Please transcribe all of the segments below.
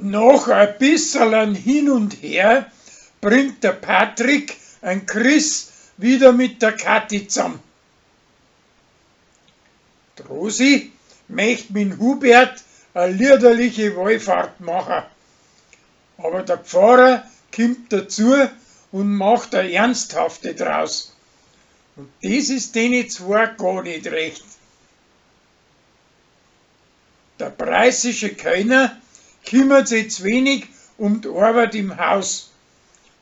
Nach ein bisschen hin und her bringt der Patrick einen Chris wieder mit der Kathi zusammen. Die Rosi möchte mit Hubert eine liederliche Wallfahrt machen, aber der Pfarrer kommt dazu und macht eine ernsthafte draus. Und das ist denen zwar gar nicht recht. Der preußische Kellner kümmert sich zu wenig um die Arbeit im Haus.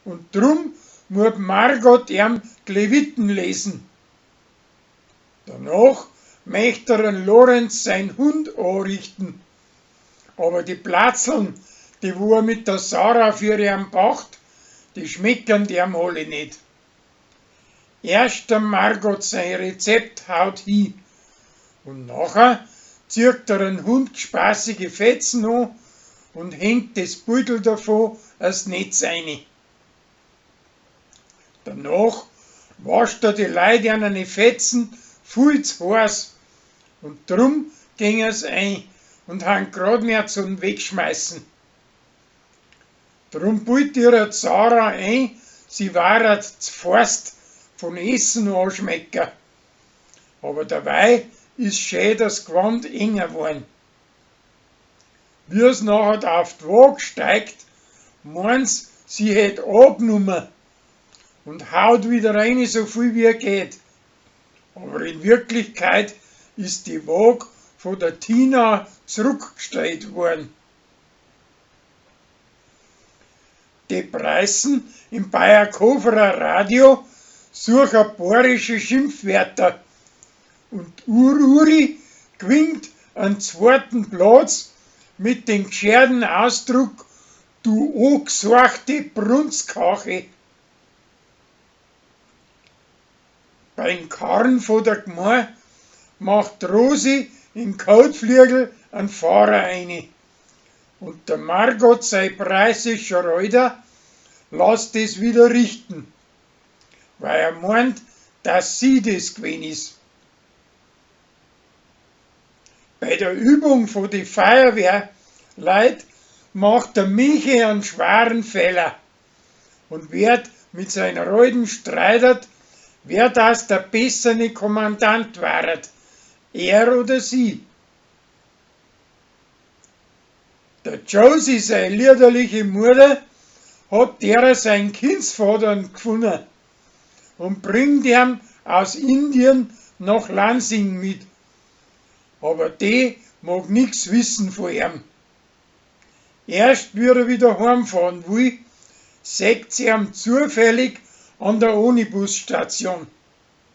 Und drum muss Margot ihm die Leviten lesen. Danach möchte er an Lorenz seinen Hund anrichten. Aber die Platzeln, die wo er mit der Sarah für ihn pacht, die schmecken dem alle nicht. Erst der Margot sein Rezept haut hin. Und nachher zieht er einen Hund spaßige Fetzen an und hängt das Beutel davon als Netz rein. Danach wascht er die Leute an eine Fetzen viel zu heiß und drum gingen sie ein und haben grad mehr zum Wegschmeißen. Drum bult ihre Sarah ein, sie war zuvörst von Essen anschmecken. Aber dabei ist schön das Gewand enger geworden. Wie es nachher auf die Waage steigt, meint's, sie hätt abgenommen und haut wieder rein so viel wie geht. Aber in Wirklichkeit ist die Waage von der Tina zurückgestellt worden. Die Preußen im Bayerkoferer Radio suchen bayerische Schimpfwörter und Uri gewinnt einen zweiten Platz mit dem gescherten Ausdruck du angesorgte Brunskache. Beim Karren von der Gemeinde macht Rosi im Kotflügel einen Fahrer rein. Und der Margot, sein preußischer Reuter, lässt es wieder richten, weil er meint, dass sie das gewesen ist. Bei der Übung von die Feuerwehrleut macht der Michi einen schweren Fehler und wird mit seinen Leuten streitert, wer das der bessere Kommandant war, er oder sie. Der Josie, seine liederliche Mutter, hat derer seinen Kindsvater gefunden und bringt ihn aus Indien nach Lansing mit. Aber die mag nichts wissen von ihm. Erst wie er wieder heimfahren will, sieht sie ihm zufällig an der Omnibusstation.